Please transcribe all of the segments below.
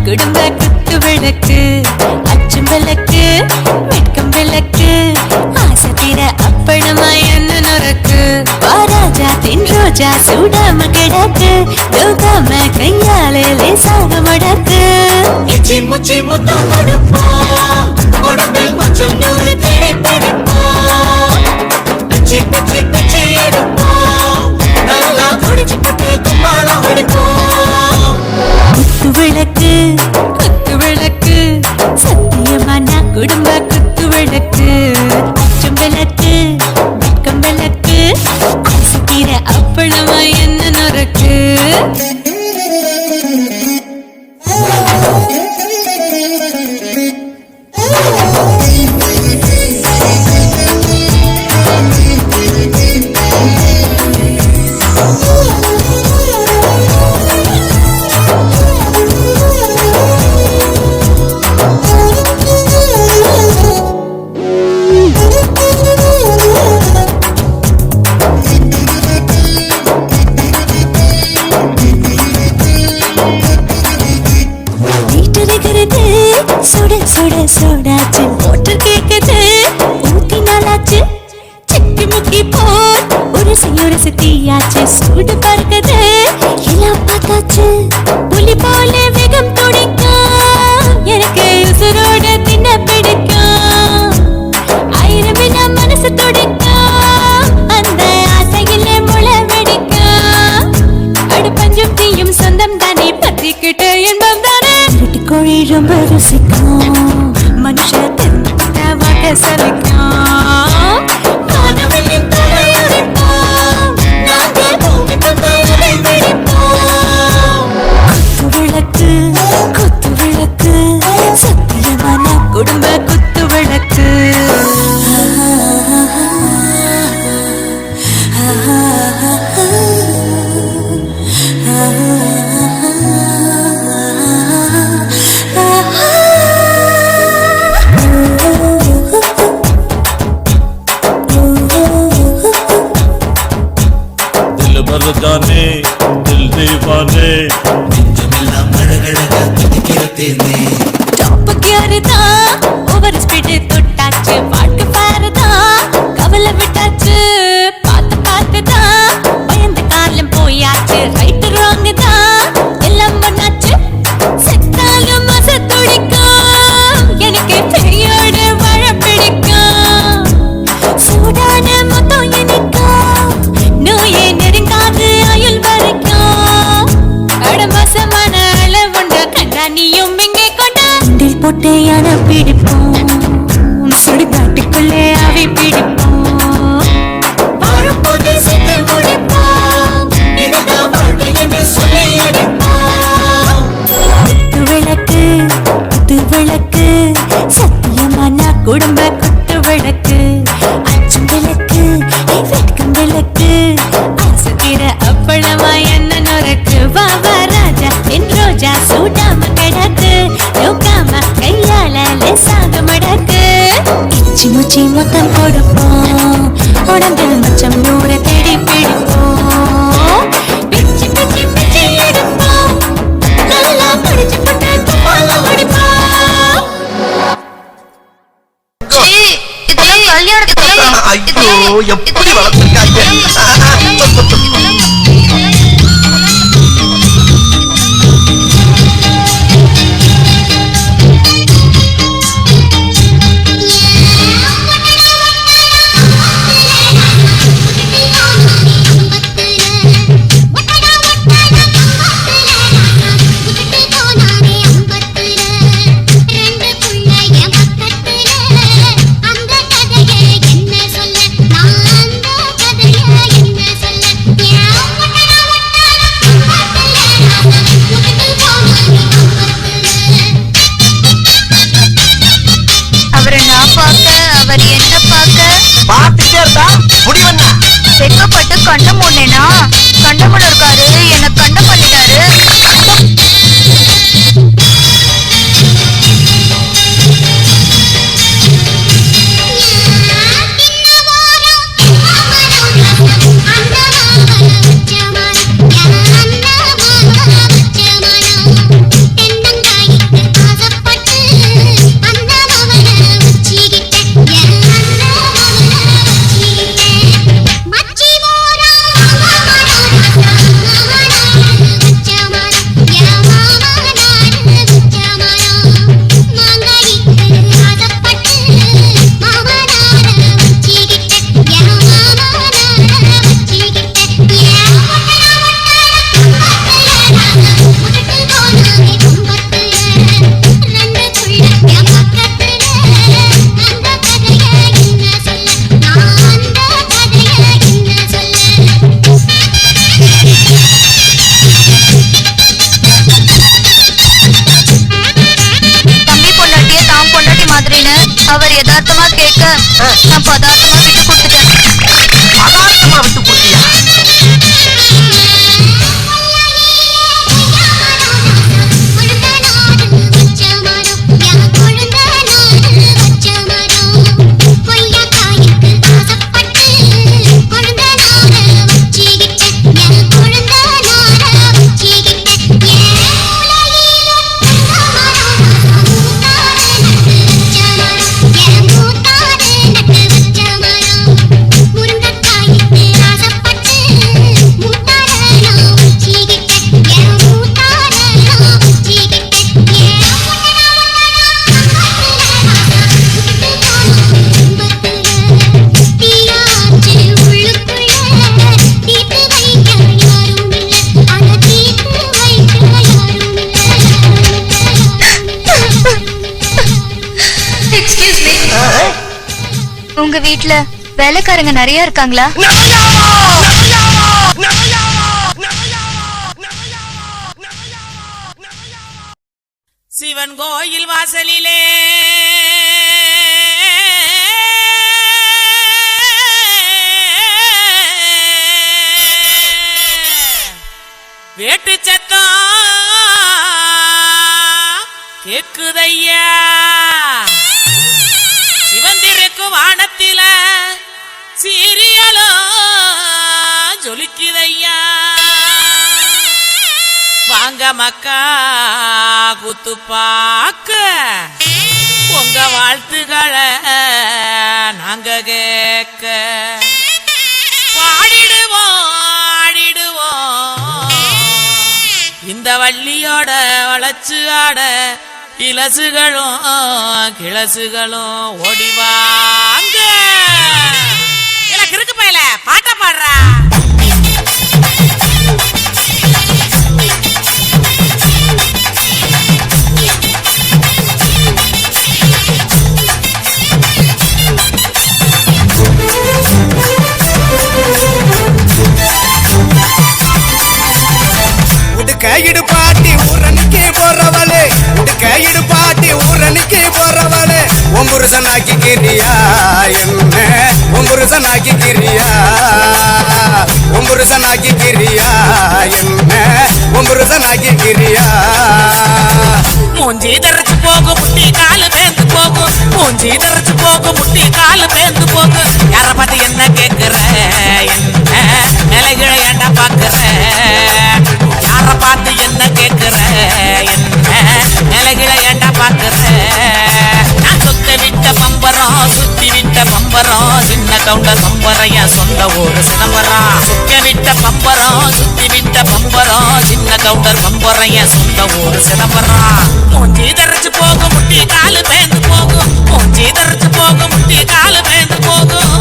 குடும்ப குத்து விளக்கு அச்சும் விளக்கு வெட்கம் விளக்கு ஆசை தீர அப்பளமா என்ன நொறுக்கு வாராஜா தின் ரோஜா சூடாம கிடக்கு தூக்காம கையாலே லேசாக முடக்கு இச்சி முச்சி முத்தம் கொடுப்போம் உடம்பில் கொஞ்சம் நூறு தேடி பிடிப்போம் பிச்சி பிச்சி பிச்சி எடுப்போம் நல்லா குடிச்சு புட்டு கும்மாளம் அடிப்போம் குத்து விளக்கு குத்து விளக்கு சத்தியமான குடும்ப குத்து விளக்கு அச்சும் விளக்கு வெட்கம் விளக்கு ஆசை தீர அப்பளமா என்ன நொறுக்கு சுட சுட சுடாச்சு மோட்டர் கேக்குது ஊத்தி நாளாச்சு சிக்கி முக்கி போர் ஒரு தீயாச்சு சூடு பறக்குது எல்லாம் பார்த்தாச்சு புலி போல வேகம் துடிக்கும் எனக்கு உசுரோட தின்ன பிடிக்கும் ஆயிரம் வினா மனசு துடிக்கும் அந்த ஆசையில முளை வெடிக்கும் அடு பஞ்சும் தீயும் சொந்தம் தானே பத்திக்கிட்டு இன்பம் தானே கோழி ரொம்ப ருசிக்கும் மனுஷ தின்ன வாக்க சலிக்கும் காணவெளியும் தலையடிப்போம் நாங்கள் பூமி பந்தாயலை வெடிப்போம் குத்து விளக்கு சத்தியமான குடும்ப குத்து விளக்கு जाने दिल दीवाने நெஞ்சமெல்லாம் அழகழகா துடிக்கிறதேனே டாப் கியர்தா ஓவர் ஸ்பீட் தொட்டாச்சு வாட் ஃபயர்தா கவலை விட்டாச்சு பார்த்து பார்த்துதா பயந்த காலம் போயாச்சு ரைட் ராங் தா எல்லாம் பண்ணாச்சு செத்தாலும் மச துடிக்கும் எனக்கு பெரியோட வாழ பிடிக்கும் சூடான மொத்தம் எனக்கும் நோயே நெருங்காது ஆயுள் வரைக்கும் அடமசமான அளவுண்ட கண்ணானியும் இங்கே கொண்டு போட்டு யானை பிடிப்போம் சுடுகாட்டுக்குள்ளே அவை பிடிப்போம் வாழும்போது சென்று முடிப்போம் இதுதான் வாழ்க்கை என்று சொல்லி அடிப்போம் குத்து விளக்கு சத்தியமான குடும்ப குத்து விளக்கு அச்சும் விளக்கு வெட்கம் விளக்கு ஆசை தீர அப்பளமா என்ன நொறுக்கு வாவா ராஜா என் ரோஜா சூடாம கிடக்கு நோக்காம கையால லேசாக மடக்கு இச்சி முச்சி மொத்தம் கொடுப்போம் உடம்பில் மச்சம் நூறு தேடி பிடிப்போம் பிச்சி பிச்சி பிச்சி எடுப்போம் நல்லா படிச்சு போட்டு கும்மாளம் அடிப்போம் ஐயோ எப்படி வளர்த்திருக்காங்க அந்த கதையை என்ன சொல்ல நான் அந்த கதையை என்ன கண்ட மூடனேனா கண்டமுள்ள இருக்காரு என்ன கண்ட பண்ணிட்டாரு. அவர் யதார்த்தமா கேட்க நான் பதார்த்தமா விட்டு கொடுத்துட்டேன். பதார்த்தமா விட்டு கொடுத்தியா? உங்க வீட்ல வேலைக்காரங்க நிறைய இருக்காங்களா? சிவன் கோயில் வாசலிலே வேட்டு சத்தம் கேக்குதையா, சிவந்திருக்கும் வானத்தில சீரியலோ ஜொலிக்குதையா. வாங்க மக்கா குத்து பாக்க உங்க வாழ்த்துக்களை நாங்க கேட்க பாடிடுவோம் ஆடிடுவோம் இந்த வள்ளியோட வளச்சு ஆட இலசுகளும் கிளசுகளும் ஓடிவாங்க. கிறுக்கு பையல பாட்ட பாடுறா. கையிடு பாட்டி ஊரணிக்கு போறவளே, கையிடு பாட்டி ஊரணிக்கு போறவளே, ஒம்புருசனாக்கி கிரியா என்ன ஒம்புருசனாக்கி கிரியா, ஒம்புருசனாக்கி கிரியா என்ன ஒம்புருசனாக்கி கிரியா. மூஞ்சி தரைச்சு போகும் முட்டி காலு பேந்து போகும், மூஞ்சி தரைச்சு போகும் முட்டி காலு பேந்து போகும். யார பார்த்து என்ன கேட்கிற என்ன நிலைகளை ஏண்டா பாக்குற, யார பார்த்து என்ன கேட்கிற என்ன நிலைகளை ஏண்டா பாக்குற. நான் சொத்த விட்ட பம்பரம் சுத்தி விட்ட பம்பரம் சின்ன கவுண்ட சம்பரைய சொந்த ஊரு சிதம்பரம். சுத்த விட்ட பம்பரம் சுத்தி விட்ட பம்பரம் சின்ன கவுண்டர் சம்பரைய சொந்த ஊரு சிதம்பரம். மூஞ்சி தரைச்சு போகும் முட்டி காலு பேந்து போகும், மூஞ்சி தரைச்சு போகும் முட்டி காலு பேந்து போகும்.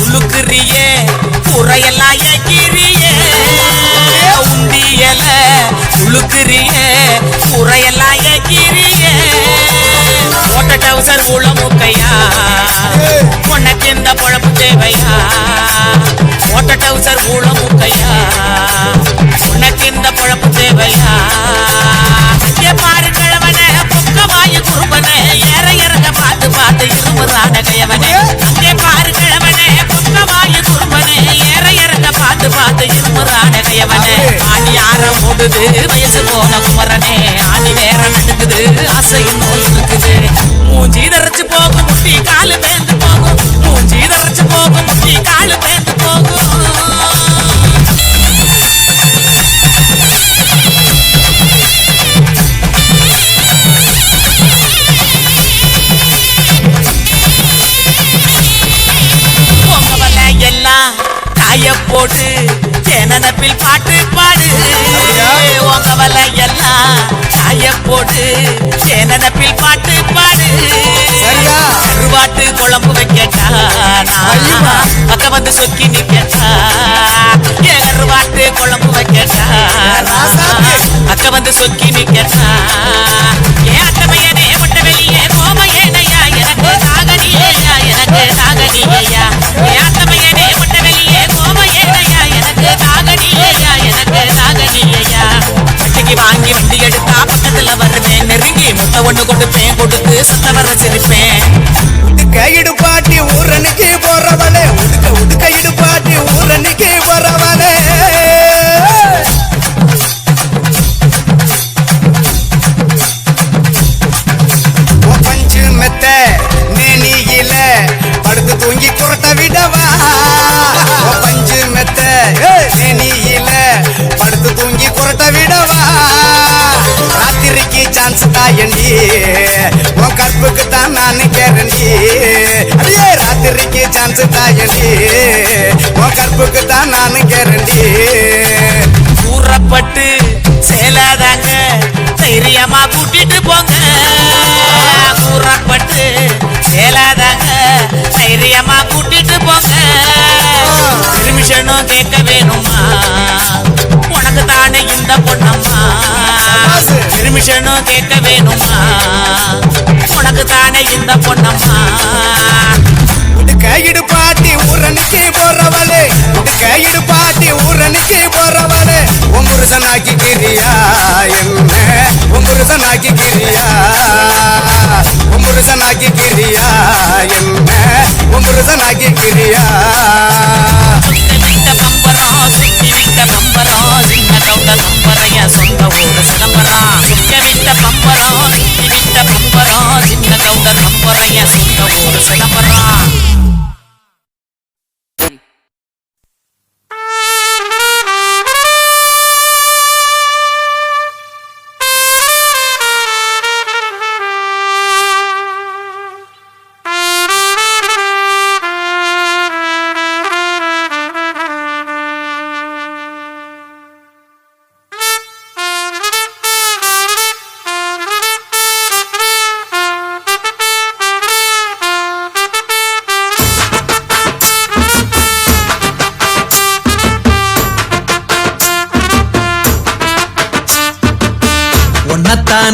உளுக்குறியே குறையெல்லாம் ஏக்கிறியே, உண்டியல உளுக்குறியே குறையெல்லாம் ஏக்கிறியே. ஓட்ட டவுசர் ஊழ முக்கையா உனக்கு இந்த பழப்பு தேவையா இங்கே பாரு கிழவனே பொக்கமாய குறும்பனே ஏற இறங்க பார்த்து பார்த்து இருமுறான கையவனே அங்கே பாரு கிழவனே பொக்கமாய குறும்பனே ஏற இறங்க பார்த்து பார்த்து இருமுறான கையவனே ஆணி ஆற ஓடுது வயசு போன குமரனே ஆணி வேற நடக்குது ஆசையும் நோய் இருக்குது மூஞ்சி தரைச்சு போகும் முட்டி காலு பேந்து போகும் மூஞ்சி தரைச்சு போகும் முட்டி காலு பேந்து போகும் எல்லாம் காய போட்டு நினப்பில் பாட்டு பாடு உங்க வலை எல்லாம் காய போட்டு நினப்பில் பாட்டு பாடு கருவாட்டு குழம்பு வைக்கட்டா அக்க வந்து சொக்கி நிக்கட்டா கருவாட்டு குழம்பு வைக்கட்டா அக்க வந்து சொக்கி நிக்கட்டா அத்தமையனே மட்ட வெளியே கோமையனையா எனக்கு நாகனியா எனக்கு நாகனியா அத்தமையனே மட்ட வெளியே கோமையனையா எனக்கு நாகனியா எனக்கு நாகனியா வட்டிக்கு வாங்கி வண்டி எடுத்தா பக்கத்துல வருவேன் நெருங்கி முட்டை ஒண்ணு கொடுப்பேன் கொடுத்து சத்த வர சிரிப்பேன் இடுப்பாட்டி ஊரணிக்கு போறவளே உடுக்க இடுப்பாட்டி ஊரணிக்கு போறவளே பஞ்சு மெத்த மேனியில படுத்து தூங்கி குரட்ட விடவா பஞ்சு மெத்த மேனியில படுத்து தூங்கி குரட்ட விடவா ராத்திரிக்கு சான்ஸ் தாயண்டி உன் கற்புக்கு தான் நான் கேரண்டி அடியே ராத்திரிக்கு சான்ஸ் தாயண்டி உன் கற்புக்கு தான் நான் கேரண்டி கூறப்பட்டு சேலாதாங்க தைரியமா கூட்டிட்டு போங்க கூறப்பட்டு சேலாதாங்க தைரியமா கூட்டிட்டு போங்க பெர்மிஷனும் கேட்க வேணுமா உனக்கு தானே இந்த பொண்ணம்மா பெர்மிஷனும் கேட்க வேணுமா உனக்கு தானே இந்த பொண்ணம்மா உடுக்க இடுப்பாட்டி ஊரணிக்கு போறவளே உடுக்க இடுப்பாட்டி ஊரணிக்கு போறவளே உன் புருஷனாக்கி கிரியா என்ன உன் புருஷனாக்கி கிரியா உன் புருஷனாக்கி கிரியா என்ன உன் புருஷனாக்கி கிரியா விட்ட பம்பரம் சுத்தி விட்ட பம்பரம் சின்ன கவுண்ட கம்பரைய சொந்த ஊரு சிதம்பரம் விட்ட பம்பரம் சுத்தி விட்ட பம்பரம் சின்ன கவுண்ட கம்பரைய சொந்த ஊரு சிதம்பரம்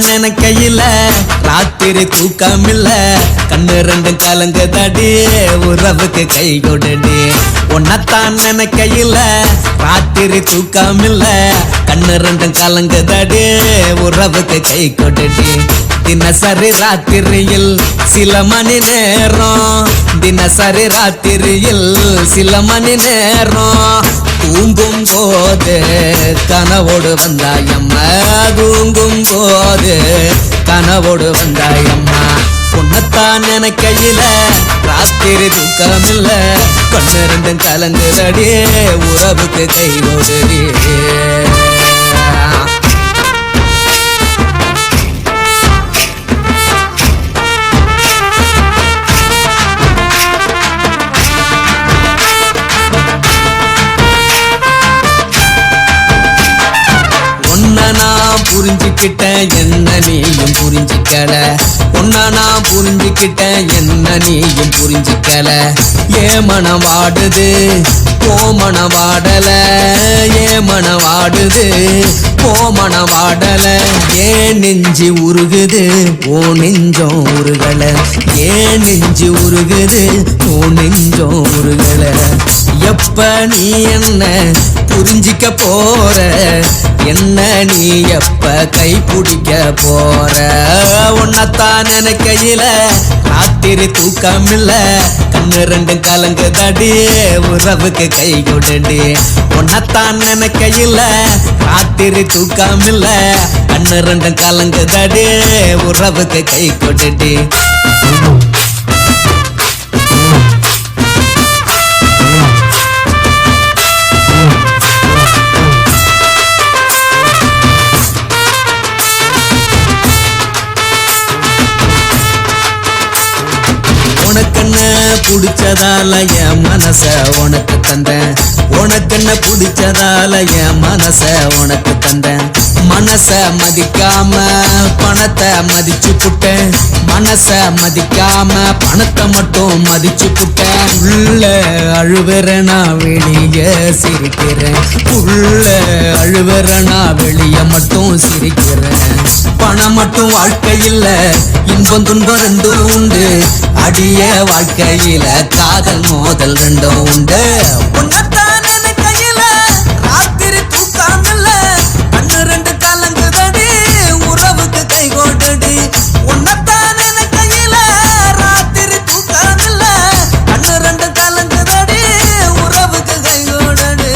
நினைக்கையில ராத்திரி தூக்கமில்ல கண்ணு ரெண்டும் கலங்குதடி உறவுக்கு கை கொடுடி உன்னத்தான் நினைக்கையில ராத்திரி தூக்கமில்ல கண்ணு ரெண்டும் கலங்குதடி உறவுக்கு கை கொடுடி தினசரி ராத்திரியில் சில மணி நேரம் தினசரி ராத்திரியில் சில மணி நேரம் தூங்கும் போது கனவோடு வந்தாயம்மா தூங்கும் போது கனவோடு வந்தாயம்மா உன்னத்தான் நினைக்கையில ராத்திரி தூக்கமில்ல கண்ணு ரெண்டும் கலங்குதடி உறவுக்கு கை ஓடுடி புரிஞ்சுக்கிட்டேன் என்ன நீயும் புரிஞ்சுக்கல உன்ன நான் புரிஞ்சுக்கிட்டேன் என்ன நீயும் புரிஞ்சுக்கல ஏன் மனம் வாடுது ஓ மனம் வாடல ஏன் மனம் வாடுது ஓ மனம் வாடல ஏன் நெஞ்சு உருகுது ஓ நெஞ்சம் உருகல ஏன் நெஞ்சு உருகுது ஓ நெஞ்சம் உருகல எப்ப நீ என்ன புரிஞ்சிக்க போற, என்ன நீ எப்ப கை பிடிக்க போற, உன்னத்தான் நினைக்கையில ராத்திரி தூக்கம் இல்ல, கண்ணு ரெண்டும் கலங்குதடி உறவுக்கு கை கொடுடி. உன்னத்தான் நினைக்கையில ராத்திரி தூக்கம் இல்ல, கண்ணு ரெண்டும் கலங்குதடி உறவுக்கு கை கொடுடி. உனக்கென்ன பிடிச்சதால என் மனச உனக்கு தந்தேன், உனக்கென்ன பிடிச்சதால என் மனச உனக்கு தந்தேன். மனச மதிக்காம பணத்தை மதிச்சு புட்டேன், மனச மதிக்காம பணத்தை மட்டும் மதிச்சு புட்டேன். உள்ள அழுவுறனா வெளிய சிரிக்கிறேன், உள்ள அழுவுறனா வெளிய மட்டும் சிரிக்கிறேன். பணம் மட்டும் வாழ்க்கையில் இன்பம் துன்பம் ரெண்டும் உண்டு, அடிய வாழ்க்கையில காதல் மோதல் ரெண்டும் உண்டு. உன்னத்தான் நினைக்கையில ராத்திரி தூக்கம் இல்ல, கண்ணு ரெண்டு கலங்குதடி உறவுக்கு கை கோட்டடி. உன்னத்தான் நினைக்கையில ராத்திரி தூக்கம் இல்ல, கண்ணு ரெண்டு கலங்குதடி உறவுக்கு கை கோட்டடி.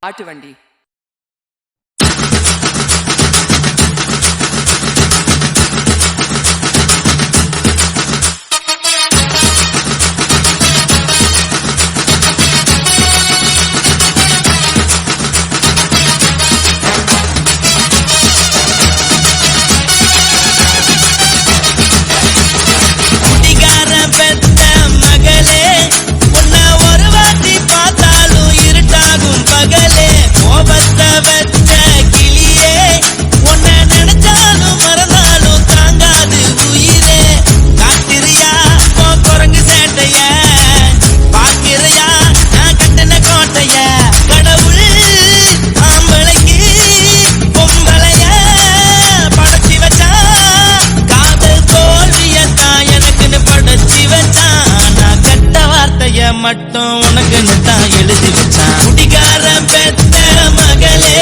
பாட்டு வண்டி. மட்டும் உனக்குன்னு தான் எழுதி வச்சான். குடிகார பெத்த மகளே,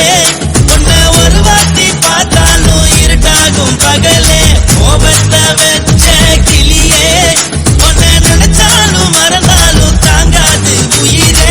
உன்னை ஒரு வாட்டி பார்த்தாலும் இருட்டாகும் பகலே. கோபத்தை வச்ச கிளியே, உன்னை நினைச்சாலும் மறந்தாலும் தாங்காது உயிரே.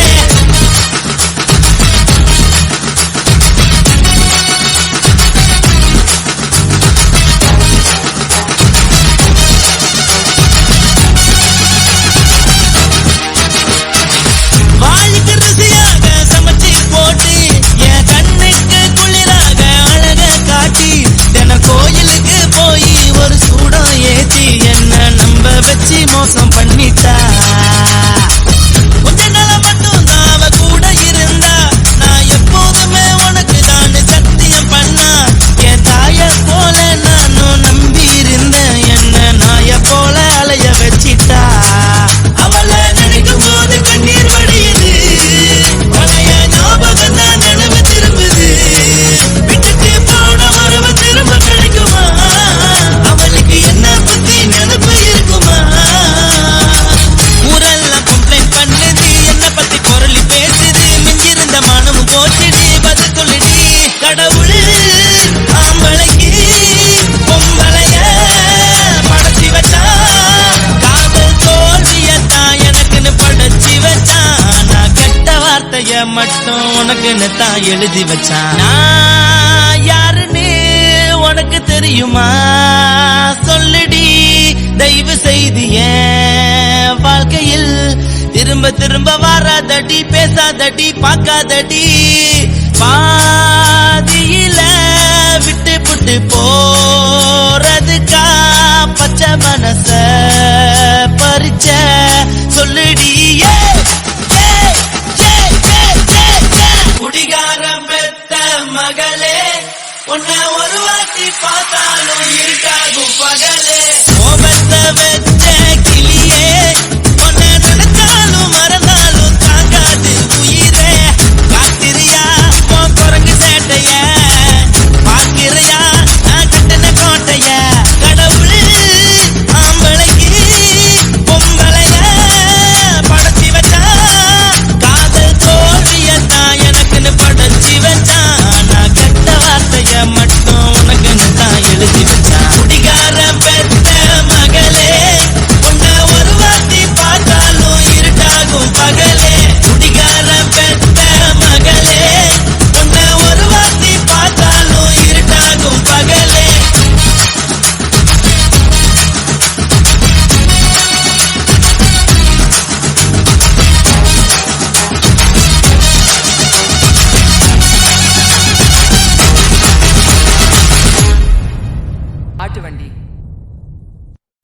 மோசம் பண்ணிட்டா கொஞ்ச நாள மட்டும் தான் அவ கூட இருந்தா, நான் எப்போதுமே உனக்கு தான் சத்தியம் பண்ணா. என் தாய போல நானும் நம்பி இருந்தேன், என்ன நாய போல அலைய வச்சிட்டா. அவளை நினைக்கும் போது கண்ணீர் வடியுது, பழைய ஞாபகம் தான் நினைவு திரும்புது. விட்டுட்டு போன உறவ திரும்ப கிடைக்குமா, அவளுக்கு என்ன பத்தி நினைப்பு இருக்குமா. ஊரெல்லாம் கம்ப்ளைண்ட் பண்ணுது, என்ன பத்தி பொருளி பேசுது, மிஞ்சிருந்த மனமும் போச்சுடி பதில் சொல்லுடி. கடவுள் ஆம்பளைக்கு பொம்பளைய படைச்சி வச்சா, காதல் தோல்வியத்தான் எனக்குன்னு படைச்சி வச்சான். நான் கெட்ட வார்த்தைய மட்டும் உனக்குன்னு தான் எழுதி வச்சான். நான் யாருன்னு உனக்கு தெரியுமா சொல்லுடி, தயவு செய்து என் வாழ்க்கையில் திரும்ப திரும்ப வராதடி, பேசாதடி, பார்க்காதடி. பாதியில விட்டு புட்டு போறதுக்கா பச்சை மனச பறிச்ச சொல்லுடி. குடிகாரம் பெத்த மகளே, உன்னை ஒரு வாட்டி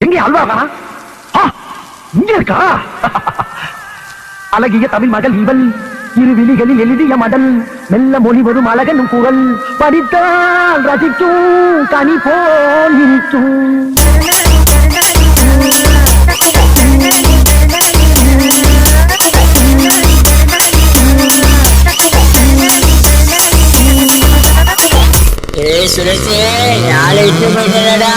எங்கே அல்வாவா? இங்க இருக்கா? அழகிய தமிழ் மகள் இவள், இரு விழிகளில் எழுதிய மடல், மெல்ல மொழி வரும் அழகனும் குரல், படித்தால் ரசிக்கும் கனி போல் இனிக்கும். சுரேஷே யாரை இட்டு போயிட்டா?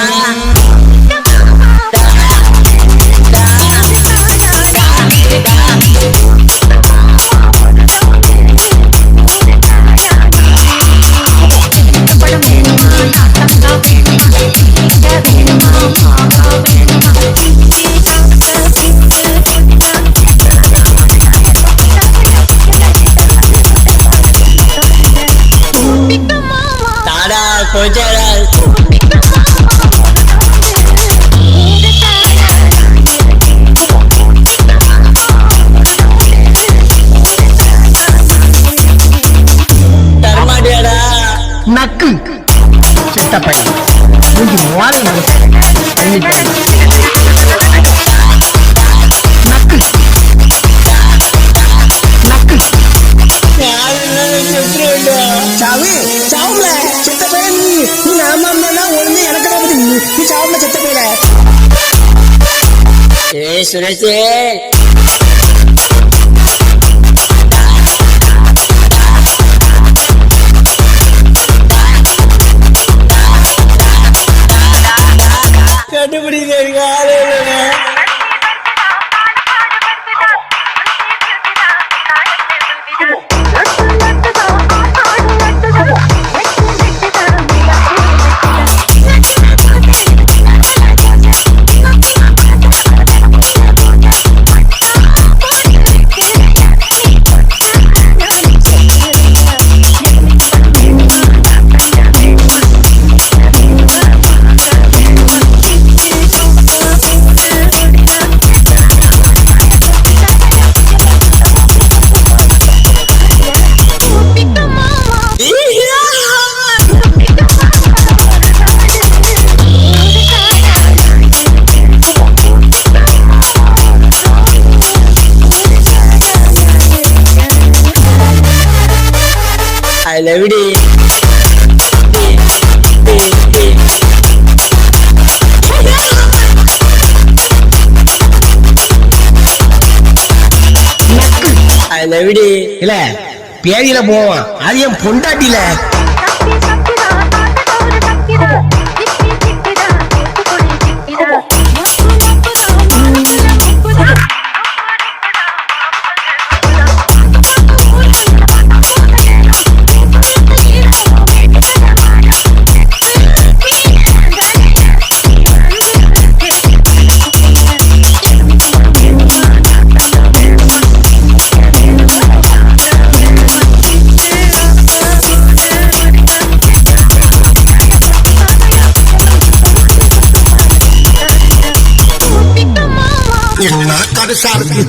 தாடா போச்சாடா. தரமாட்டியாடா? நக்கு சித்த பையன் மூஞ்சி மோளை நக்கு நக்கு சாவு சாவுல செத்த பையன் நீ நாம ஒண்ணு எனக்கு நீ சாவுல செத்த பையல. சுரேஷே கண்டுபிடிக்க I love it. I love it. இல்ல பேரியில போவான், அது என் பொண்டாட்டில. சாருக்கு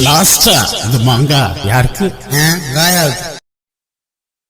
லாஸ்டா இந்த மாங்கா யாருக்கு? காயாவுக்கு.